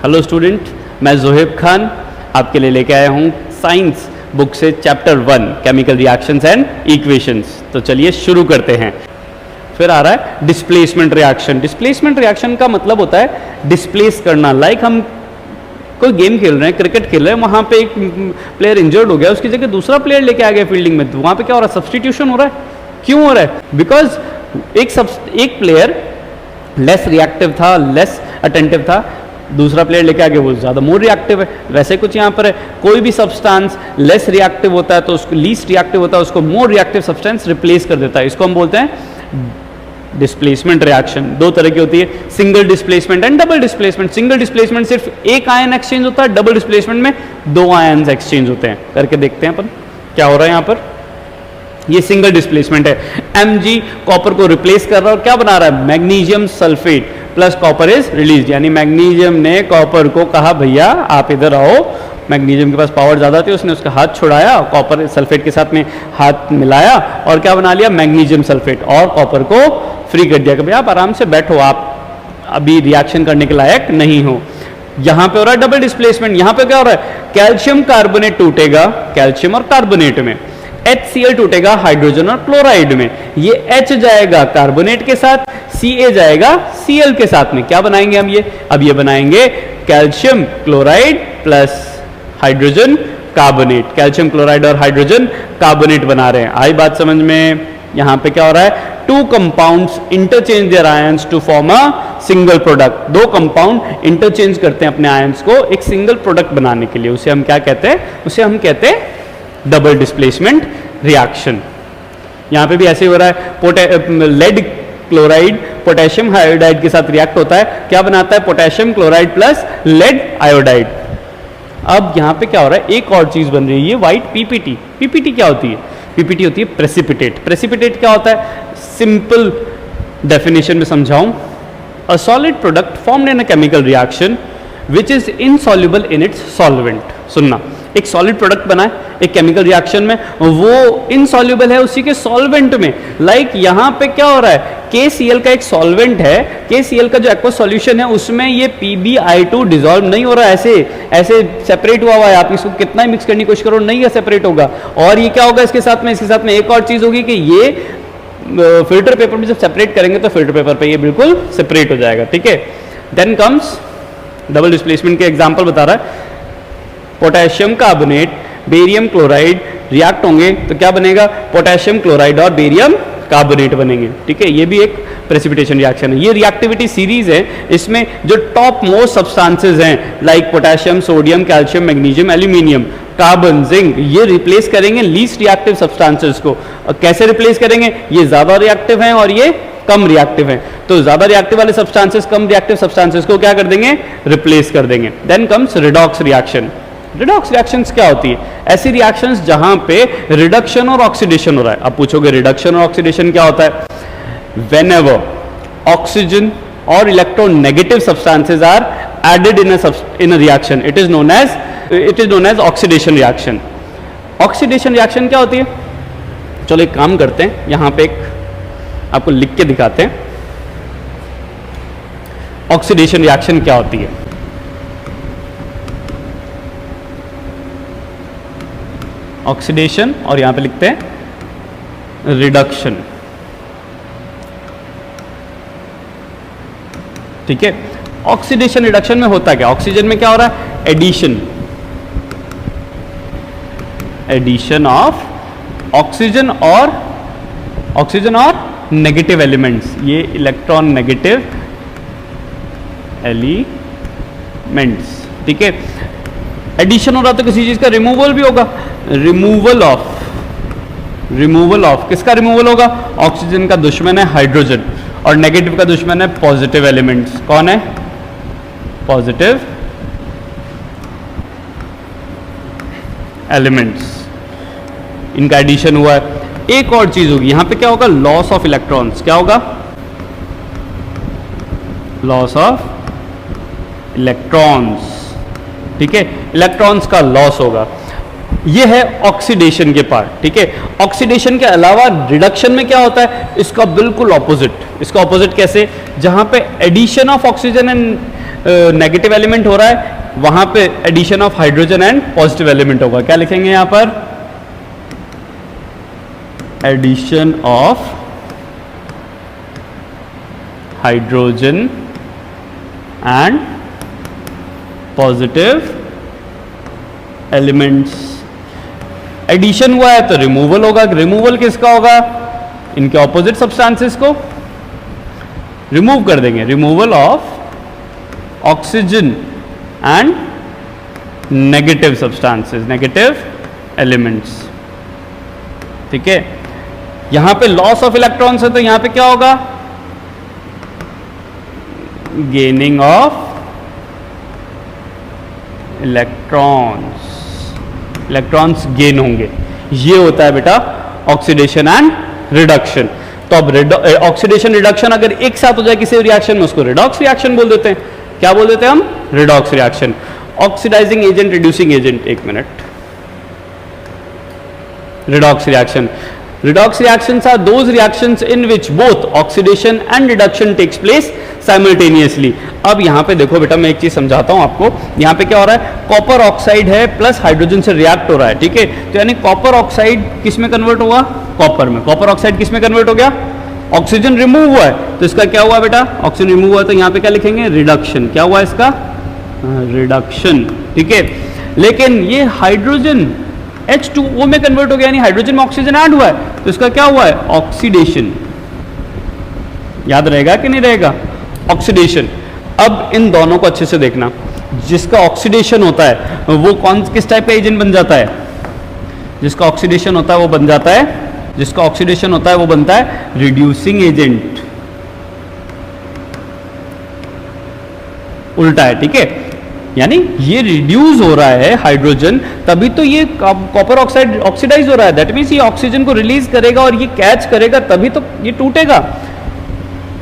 Hello student, मैं जोहेब खान आपके लिए लेके आया हूँ साइंस बुक से chapter 1 chemical reactions and equations. तो चलिए शुरू करते हैं। फिर आ रहा है डिस्प्लेसमेंट रिएक्शन। डिस्प्लेसमेंट रिएक्शन का मतलब होता है डिस्प्लेस करना। लाइक हम कोई गेम खेल रहे हैं, क्रिकेट खेल रहे हैं, वहाँ पे एक प्लेयर इंजर्ड हो गया, उसकी जगह दूसरा प्लेयर लेके आ गया फील्डिंग में, तो वहाँ पे क्या हो रहा है? सब्स्टिट्यूशन हो रहा है। क्यों हो रहा है? बिकॉज एक प्लेयर लेस रिएक्टिव था, लेस अटेंटिव था, दूसरा प्लेयर लेके आ गया वो ज़्यादा मोर रिएक्टिव है। वैसे कुछ यहाँ पर है, कोई भी सब्सटेंस लेस रिएक्टिव होता है तो उसको लीस्ट रिएक्टिव होता है, उसको मोर रिएक्टिव सब्सटेंस रिप्लेस कर देता है। इसको हम बोलते हैं डिस्प्लेसमेंट रिएक्शन। दो तरह की होती है, single displacement and double displacement. Single displacement सिर्फ एक आयन एक्सचेंज होता है, डबल डिस्प्लेसमेंट में दो आयन एक्सचेंज होते हैं। करके देखते हैं अपन क्या हो रहा है यहाँ पर। ये सिंगल डिस्प्लेसमेंट है। Mg कॉपर को रिप्लेस कर रहा है और क्या बना रहा है? Magnesium sulphate plus copper is release. यानी मैग्नीशियम ने कॉपर को कहा भैया आप इधर आओ। मैग्नीशियम के पास पावर ज्यादा थी, उसने उसका हाथ छुड़ाया, कॉपर सल्फेट के साथ में हाथ मिलाया और क्या बना लिया? मैग्नीशियम सल्फेट, और कॉपर को फ्री कर दिया कि भैया आप आराम से बैठो, आप अभी रिएक्शन करने के लायक नहीं हो। यहां पे हो रहा है डबल डिस्प्लेसमेंट। यहां पे क्या हो रहा है? कैल्शियम कार्बोनेट टूटेगा कैल्शियम और कार्बोनेट में, HCl टूटेगा हाइड्रोजन और क्लोराइड में। ये H जाएगा कार्बोनेट के साथ, Ca जाएगा Cl के साथ में। क्या बनाएंगे हम? अब ये बनाएंगे calcium chloride plus hydrogen carbonate. Calcium chloride और हाइड्रोजन कार्बोनेट बना रहे हैं। आई बात समझ में? यहां पे क्या हो रहा है? Two compounds interchange their ions to form a single product. दो कंपाउंड इंटरचेंज करते हैं अपने आयंस को एक सिंगल प्रोडक्ट बनाने के लिए। उसे हम क्या कहते हैं? उसे हम कहते हैं डबल डिस्प्लेसमेंट रिएक्शन। यहां पे भी ऐसे हो रहा है। लेड क्लोराइड पोटेशियम आयोडाइड के साथ रिएक्ट होता है, क्या बनाता है? Potassium chloride plus lead iodide. अब यहां पे क्या हो रहा है? एक और चीज बन रही है, ये व्हाइट पीपीटी। पीपीटी क्या होती है? पीपीटी होती है प्रेसिपिटेट। प्रेसिपिटेट क्या होता है? सिंपल डेफिनेशन में समझाऊं, a solid product formed in a chemical reaction which is insoluble in its solvent. सुनना, एक सॉलिड प्रोडक्ट बना है एक केमिकल रिएक्शन में, वो इनसॉल्युबल है उसी के सॉल्वेंट में। लाइक यहां पे क्या हो रहा है? KCl का एक सॉल्वेंट है, KCl का जो एक्वस सॉल्यूशन है उसमें ये PbI2 डिसॉल्व नहीं हो रहा है, ऐसे सेपरेट हुआ है। आप इसको कितना ही मिक्स करने की कोशिश करो, नहीं है सेपरेट होगा। और ये क्या होगा इसके साथ में? इसके साथ में एक और चीज होगी कि ये फिल्टर पेपर में जब सेपरेट करेंगे तो फिल्टर पेपर पे ये बिल्कुल सेपरेट हो जाएगा। ठीक है। देन कम्स डबल डिस्प्लेसमेंट के एग्जाम्पल बता रहा है। Potassium carbonate barium chloride react होंगे तो क्या बनेगा? पोटेशियम क्लोराइड और बेरियम कार्बोनेट बनेंगे। ठीक है। ये भी एक प्रेसिपिटेशन रिएक्शन है। ये रिएक्टिविटी सीरीज है। इसमें जो टॉप मोस्ट सब्सटेंसेस हैं like potassium, sodium, calcium, magnesium, aluminium, carbon, zinc, ये रिप्लेस करेंगे लीस्ट रिएक्टिव सब्सटेंसेस को। कैसे रिप्लेस करेंगे? ये ज्यादा रिएक्टिव हैं और ये कम रिएक्टिव हैं, तो ज्यादा रिएक्टिव वाले सब्सटेंसेस कम रिएक्टिव सब्सटेंसेस को क्या कर देंगे? रिप्लेस कर देंगे। Then comes redox reaction. Redox reactions क्या होती है? ऐसी रिएक्शंस जहां पे रिडक्शन और ऑक्सीडेशन हो रहा है। अब पूछोगे रिडक्शन और ऑक्सीडेशन क्या होता है? व्हेनेवर ऑक्सीजन और electronegative substances are added in a reaction it is known as oxidation reaction. Oxidation reaction क्या होती है? चलो एक काम करते हैं, यहां पे एक आपको लिख के दिखाते हैं ऑक्सीडेशन रिएक्शन क्या होती है। ऑक्सीडेशन और यहां पे लिखते हैं रिडक्शन। ठीक है। ऑक्सीडेशन रिडक्शन में होता क्या? ऑक्सीजन में क्या हो रहा है? एडिशन ऑफ ऑक्सीजन और नेगेटिव एलिमेंट्स। ये इलेक्ट्रॉन नेगेटिव एलिमेंट्स। ठीक है। एडिशन हो रहा तो किसी चीज का रिमूवल भी होगा। रिमूवल ऑफ किसका रिमूवल होगा? ऑक्सीजन का दुश्मन है हाइड्रोजन और नेगेटिव का दुश्मन है पॉजिटिव एलिमेंट्स। कौन है? Positive elements. इनका एडिशन हुआ है। एक और चीज होगी यहां पे, क्या होगा? Loss of electrons. क्या होगा? Loss of electrons. ठीक है। इलेक्ट्रॉन्स का लॉस होगा। ये है ऑक्सीडेशन के पार्ट। ठीक है। ऑक्सीडेशन के अलावा रिडक्शन में क्या होता है? इसका बिल्कुल ऑपोजिट। इसका ऑपोजिट कैसे? जहां पे addition of oxygen and negative element हो रहा है, वहां पे addition of hydrogen and positive element होगा। क्या लिखेंगे यहां पर? Addition of hydrogen and positive elements. Addition हुआ है तो रिमूवल होगा। रिमूवल किसका होगा? इनके ऑपोजिट सब्सटेंसेस को रिमूव कर देंगे। Removal of oxygen and negative substances, negative elements. ठीक है, यहां पे लॉस ऑफ इलेक्ट्रॉन्स है तो यहां पे क्या होगा? Gaining of electrons, electrons gain होंगे। ये होता है बेटा ऑक्सीडेशन एंड रिडक्शन। तो अब ऑक्सीडेशन रिडक्शन अगर एक साथ हो जाए किसी रिएक्शन में, उसको रिडॉक्स रिएक्शन बोल देते हैं। क्या बोल देते हैं हम? Redox reaction. Oxidising agent, reducing agent, एक minute. Redox reaction, redox reactions are those reactions in which both oxidation and reduction takes place simultaneously। अब यहां पे देखो बेटा, मैं एक चीज समझाता हूं आपको। यहां पे क्या हो रहा है? कॉपर ऑक्साइड है प्लस हाइड्रोजन से रिएक्ट हो रहा है। ठीक है, तो यानी कॉपर ऑक्साइड किस में कन्वर्ट हुआ? कॉपर में। कॉपर ऑक्साइड किस में कन्वर्ट हो गया? ऑक्सीजन रिमूव हुआ है तो इसका क्या हुआ बेटा? ऑक्सीजन रिमूव हुआ तो यहां पे क्या लिखेंगे? रिडक्शन। क्या हुआ इसका? रिडक्शन। ठीक है, लेकिन ये हाइड्रोजन H2O में कन्वर्ट हो गया, यानी हाइड्रोजन में ऑक्सीजन ऐड हुआ है तो इसका क्या हुआ है? ऑक्सीडेशन। याद रहेगा कि नहीं रहेगा? ऑक्सीडेशन। अब इन दोनों को अच्छे से देखना। जिसका ऑक्सीडेशन होता है वो किस टाइप का एजेंट बन जाता है? जिसका ऑक्सीडेशन होता है वो बन जाता है, जिसका ऑक्सीडेशन होता है वो बनता है रिड्यूसिंग एजेंट। उल्टा है। ठीक है, यानी ये रिड्यूस हो रहा है हाइड्रोजन, तभी तो ये कॉपर ऑक्साइड ऑक्सीडाइज हो रहा है। दैट मीन्स ये ऑक्सीजन को रिलीज करेगा और ये कैच करेगा, तभी तो ये टूटेगा।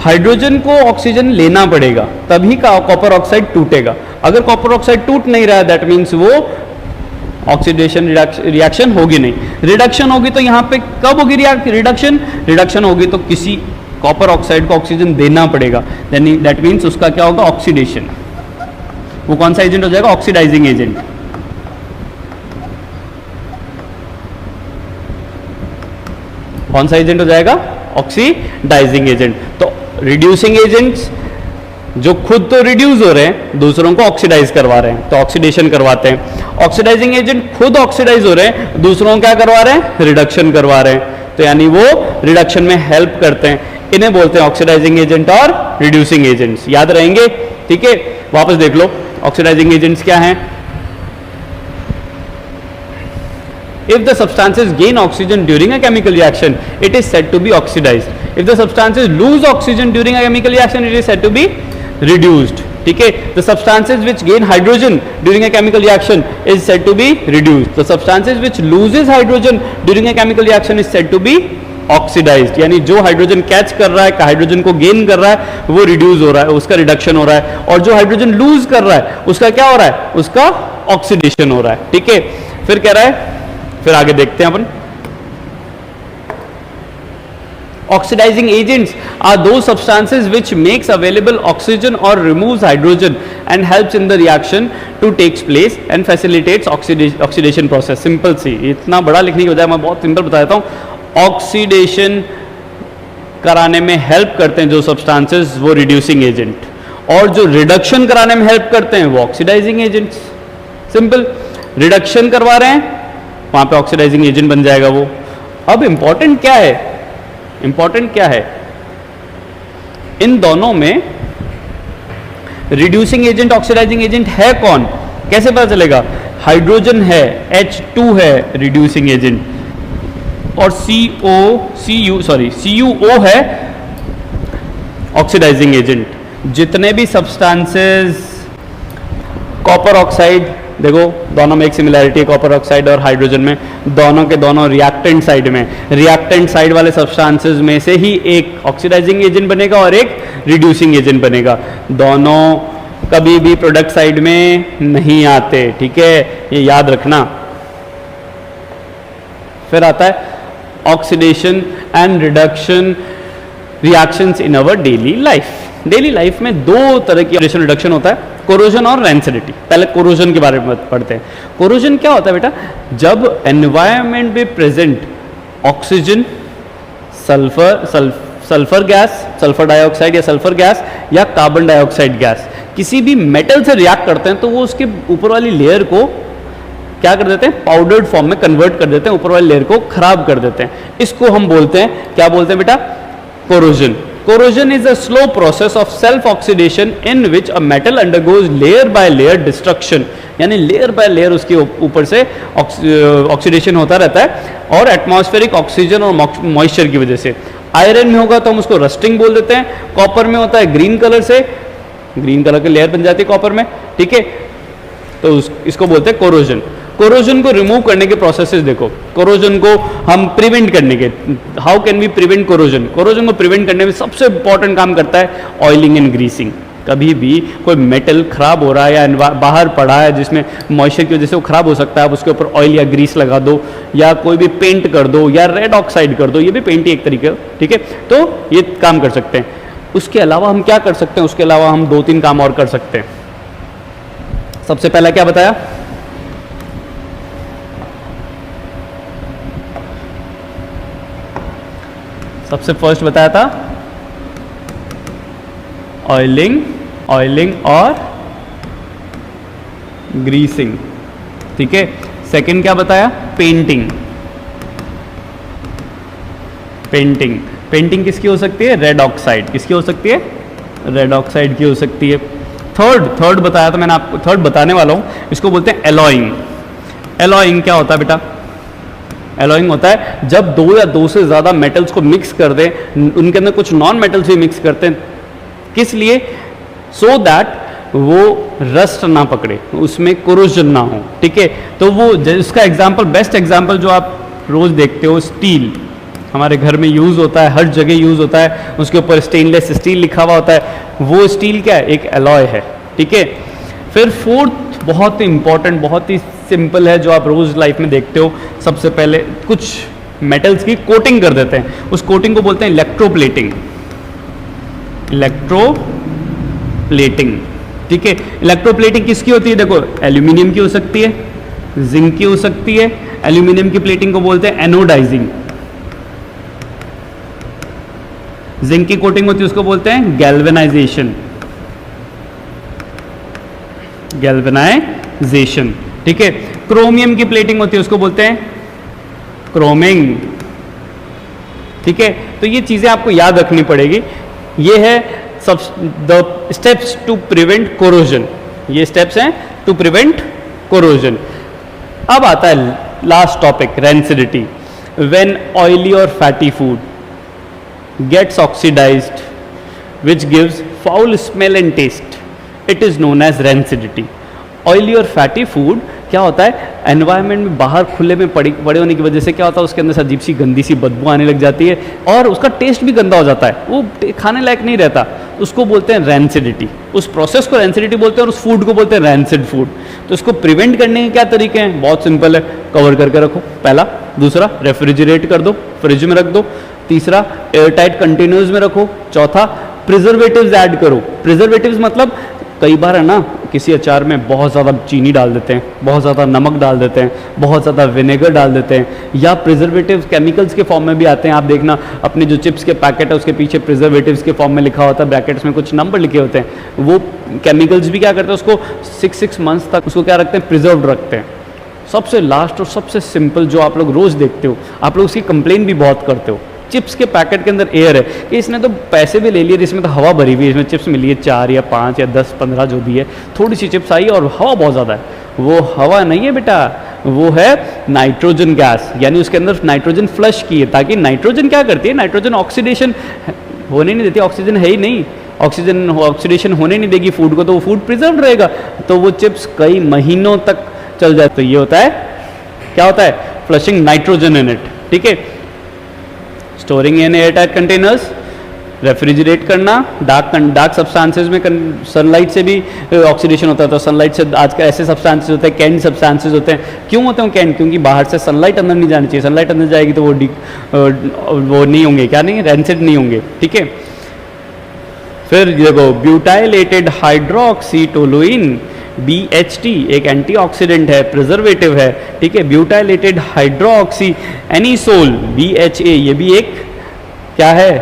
हाइड्रोजन को ऑक्सीजन लेना पड़ेगा तभी का कॉपर ऑक्साइड टूटेगा। अगर कॉपर ऑक्साइड टूट नहीं रहा है दैट मीन्स वो ऑक्सीडेशन रिएक्शन होगी नहीं। रिडक्शन होगी तो यहां पे कब होगी रिडक्शन? रिडक्शन होगी तो किसी कॉपर ऑक्साइड को ऑक्सीजन देना पड़ेगा, दैट मीन्स उसका क्या होगा? ऑक्सीडेशन। वो कौन सा एजेंट हो जाएगा? Oxidising agent. कौन सा एजेंट हो जाएगा? Oxidising agent. तो रिड्यूसिंग एजेंट्स जो खुद तो रिड्यूस हो रहे हैं, दूसरों को ऑक्सीडाइज करवा रहे हैं तो ऑक्सीडेशन करवाते हैं। ऑक्सीडाइजिंग एजेंट खुद ऑक्सीडाइज हो रहे हैं, दूसरों क्या करवा रहे हैं? रिडक्शन करवा रहे हैं, तो यानी वो रिडक्शन में हेल्प करते हैं। इन्हें बोलते हैं ऑक्सीडाइजिंग एजेंट और रिड्यूसिंग एजेंट्स। याद रहेंगे? ठीक है, वापस देख लो ऑक्सीडाइजिंग एजेंट्स क्या हैं। If the substances gain oxygen during a chemical reaction, it is said to be oxidized. If the substances lose oxygen during a chemical reaction, it is said to be reduced. ठीक है, the substances which gain hydrogen during a chemical reaction is said to be reduced. The substances which loses hydrogen during a chemical reaction is said to be oxidised. यानी जो hydrogen catch कर रहा है, hydrogen को gain कर रहा है, वो रिड्यूस हो रहा है, उसका रिडक्शन हो रहा है। और जो हाइड्रोजन लूज कर रहा है उसका क्या हो रहा है? उसका ऑक्सीडेशन हो रहा है। ठीक है, फिर कह रहा है, फिर आगे देखते हैं अपन। Oxidizing agents are those substances which makes available oxygen or removes hydrogen and helps in the reaction to takes place and facilitates oxidation process. Simple सी, इतना बड़ा लिखने की बजाय मैं बहुत सिंपल बता देता हूँ। ऑक्सीडेशन कराने में हेल्प करते हैं जो सब्सटेंसेस, वो रिड्यूसिंग एजेंट, और जो रिडक्शन कराने में हेल्प करते हैं वो ऑक्सीडाइजिंग एजेंट्स। सिंपल, रिडक्शन करवा रहे हैं वहां पे ऑक्सीडाइजिंग एजेंट बन जाएगा वो। अब इंपॉर्टेंट क्या है? इंपॉर्टेंट क्या है? इन दोनों में रिड्यूसिंग एजेंट ऑक्सीडाइजिंग एजेंट है कौन? कैसे पता चलेगा? हाइड्रोजन है, H2 है रिड्यूसिंग एजेंट, और CuO है ऑक्सीडाइजिंग एजेंट। जितने भी सब्सटेंसेस, कॉपर ऑक्साइड, देखो दोनों में एक सिमिलैरिटी है कॉपर ऑक्साइड और हाइड्रोजन में, दोनों के दोनों रिएक्टेंट साइड में, रिएक्टेंट साइड वाले सब्सटेंसेस में से ही एक ऑक्सीडाइजिंग एजेंट बनेगा और एक रिड्यूसिंग एजेंट बनेगा। दोनों कभी भी प्रोडक्ट साइड में नहीं आते। ठीक है, ये याद रखना। फिर आता है oxidation and reduction reactions in our daily life. Daily life में दो तरह की रेडिएशन रिडक्शन होता है, कोरोजन और रेंसिडिटी। पहले कोरोजन के बारे में पढ़ते हैं। कोरोजन क्या होता है बेटा? जब एनवायरनमेंट में present oxygen, sulphur gas, sulphur dioxide या सल्फर गैस या कार्बन डाइऑक्साइड गैस किसी भी मेटल से रिएक्ट करते हैं तो वो उसके ऊपर वाली लेयर को क्या कर देते हैं? पाउडर्ड फॉर्म में कन्वर्ट कर देते हैं, ऊपर वाली लेयर को खराब कर देते हैं। इसको हम बोलते हैं, क्या बोलते हैं बेटा? Corrosion. Corrosion is a slow process of self oxidation in which a metal undergoes layer by layer destruction, यानी लेयर बाय लेयर उसके ऊपर से ऑक्सीडेशन होता रहता है और एटमॉस्फेरिक ऑक्सीजन और मॉइस्चर की वजह से। आयरन में होगा तो हम उसको रस्टिंग बोल देते हैं। कॉपर में होता है ग्रीन कलर से, ग्रीन कलर की लेयर बन जाती है कॉपर में, ठीक है, तो इसको बोलते हैं कोरोजन। कोरोजन को रिमूव करने के प्रोसेसेस देखो, कोरोजन को हम प्रिवेंट करने के, how can we prevent corrosion? Corrosion को प्रिवेंट करने में सबसे इंपॉर्टेंट काम करता है ऑयलिंग एंड ग्रीसिंग। कभी भी कोई मेटल खराब हो रहा है या बाहर पड़ा है जिसमें मॉइस्चर की वजह से वो खराब हो सकता है, आप उसके ऊपर ऑयल या ग्रीस लगा दो या कोई भी पेंट कर दो या रेड ऑक्साइड कर दो, ये भी पेंट ही एक तरीके का, ठीक है, तो ये काम कर सकते हैं। उसके अलावा हम क्या कर सकते हैं? उसके अलावा हम 2-3 काम और कर सकते हैं। सबसे पहला क्या बताया? सबसे फर्स्ट बताया था ऑयलिंग और ग्रीसिंग, ठीक है। सेकंड क्या बताया? पेंटिंग किसकी हो सकती है? Red oxide. किसकी हो सकती है? रेड ऑक्साइड की हो सकती है। थर्ड बताया था मैंने आपको, थर्ड बताने वाला हूं, इसको बोलते हैं एलॉइंग। एलॉइंग क्या होता है बेटा? एलॉइंग होता है जब 2 या 2 से ज़्यादा मेटल्स को मिक्स कर दें, उनके अंदर कुछ नॉन मेटल्स भी मिक्स करते हैं, किस लिए? सो दैट वो रस्ट ना पकड़े, उसमें कोरोजन ना हो, ठीक है। तो वो इसका एग्जांपल, बेस्ट एग्जांपल जो आप रोज देखते हो, स्टील हमारे घर में यूज़ होता है, हर जगह यूज़ होता है, उसके ऊपर स्टेनलेस स्टील लिखा हुआ होता है, वो स्टील क्या है? एक एलॉय है, ठीक है। फिर फोर्थ बहुत ही इंपॉर्टेंट, बहुत ही सिंपल है, जो आप रोज लाइफ में देखते हो। सबसे पहले कुछ मेटल्स की कोटिंग कर देते हैं, उस कोटिंग को बोलते हैं इलेक्ट्रोप्लेटिंग। ठीक है। इलेक्ट्रोप्लेटिंग किसकी होती है? देखो, एल्यूमिनियम की हो सकती है, जिंक की हो सकती है। एल्यूमिनियम की प्लेटिंग को बोलते हैं एनोडाइजिंग। जिंक की कोटिंग होती है, उसको बोलते हैं गैल्वेनाइजेशन, ठीक है। क्रोमियम की प्लेटिंग होती है, उसको बोलते हैं क्रोमिंग, ठीक है। तो ये चीजें आपको याद रखनी पड़ेगी। ये है सब the steps to prevent corrosion, ये स्टेप्स हैं टू प्रिवेंट कोरोजन। अब आता है last topic, rancidity. When oily और fatty food gets oxidized which gives foul smell and taste, it is known as rancidity. Oily और फैटी फूड क्या होता है? एनवायरनमेंट में बाहर खुले में पड़े होने की वजह से क्या होता है, उसके अंदर से अजीब सी गंदी सी बदबू आने लग जाती है और उसका टेस्ट भी गंदा हो जाता है, वो खाने लायक नहीं रहता, उसको बोलते हैं रैंसिडिटी। उस प्रोसेस को रैंसिडिटी बोलते हैं और उस फूड को बोलते हैं रैंसिड फूड। तो इसको प्रिवेंट करने के क्या तरीके हैं? बहुत सिंपल है, कवर करके रखो पहला। दूसरा, रेफ्रिजरेट कर दो, फ्रिज में रख दो। तीसरा, एयरटाइट कंटेनर्स में रखो। चौथा, प्रिजर्वेटिव्स ऐड करो। प्रिजर्वेटिव्स मतलब कई बार है ना, किसी अचार में बहुत ज़्यादा चीनी डाल देते हैं, बहुत ज़्यादा नमक डाल देते हैं, बहुत ज़्यादा विनेगर डाल देते हैं, या प्रिजर्वेटिव्स केमिकल्स के फॉर्म में भी आते हैं। आप देखना अपने जो चिप्स के पैकेट है उसके पीछे प्रिजर्वेटिव्स के फॉर्म में लिखा होता है, ब्रैकेट्स में कुछ नंबर लिखे होते हैं। वो केमिकल्स भी क्या करते हैं, उसको 6 मंथ्स तक उसको क्या रखते हैं? प्रिजर्व रखते हैं। सबसे लास्ट और सबसे सिंपल जो आप लोग रोज़ देखते हो, आप लोग उसकी कंप्लेन भी बहुत करते हो, चिप्स के पैकेट के अंदर एयर है कि इसने तो पैसे भी ले लिए, इसमें तो हवा भरी हुई है, इसमें चिप्स मिली है 4 या 5 या 10 15 जो भी है, थोड़ी सी चिप्स आई और हवा बहुत ज़्यादा है। वो हवा नहीं है बेटा, वो है नाइट्रोजन गैस, यानी उसके अंदर नाइट्रोजन फ्लश की है, ताकि नाइट्रोजन क्या करती है? नाइट्रोजन ऑक्सीडेशन होने नहीं देती, ऑक्सीजन है ही नहीं, ऑक्सीडेशन होने नहीं देगी फूड को, तो वो फूड प्रिजर्व रहेगा, तो वो चिप्स कई महीनों तक चल जाए। तो ये होता है, क्या होता है? फ्लशिंग नाइट्रोजन इन इट, ठीक है। Storing in airtight containers, refrigerate करना, डार्क सब्सटेंसेस में सनलाइट से भी ऑक्सीडेशन होता है, तो सनलाइट से आज का ऐसे सब्सटेंसेस होते हैं, कैंड सब्सटेंसेस होते हैं। क्यों होते हैं कैंड? क्योंकि बाहर से सनलाइट अंदर नहीं जानी चाहिए, सनलाइट अंदर जाएगी तो वो नहीं होंगे, क्या नहीं, रैंसिड नहीं होंगे, ठीक है। फिर देखो ब्यूटाइलेटेड हाइड्रोक्सीटोलुइन BHT एक एंटीऑक्सीडेंट है, प्रिजर्वेटिव है, ठीक है। ब्यूटाइलेटेड हाइड्रोक्सी एनिसोल BHA ये भी एक क्या है,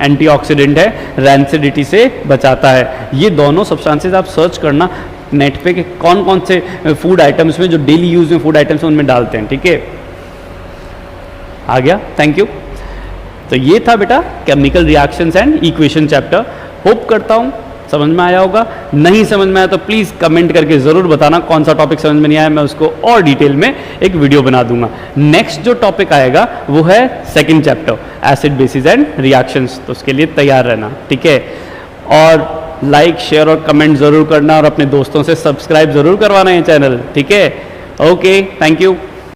एंटीऑक्सीडेंट है, रैंसिडिटी से बचाता है। ये दोनों सब्सटेंसेस आप सर्च करना नेट पे कि कौन कौन से फूड आइटम्स में, जो डेली यूज में फूड आइटम्स उनमें डालते हैं, ठीक है। आ गया, थैंक यू। तो ये था बेटा chemical reactions and equation chapter. Hope करता हूँ समझ में आया होगा। नहीं समझ में आया तो प्लीज़ कमेंट करके ज़रूर बताना कौन सा टॉपिक समझ में नहीं आया, मैं उसको और डिटेल में एक वीडियो बना दूंगा। नेक्स्ट जो टॉपिक आएगा वो है second chapter, acid basis and reactions, तो उसके लिए तैयार रहना, ठीक है। और लाइक शेयर और कमेंट ज़रूर करना और अपने दोस्तों से सब्सक्राइब ज़रूर करवाना ये चैनल, ठीक है। Okay, thank you.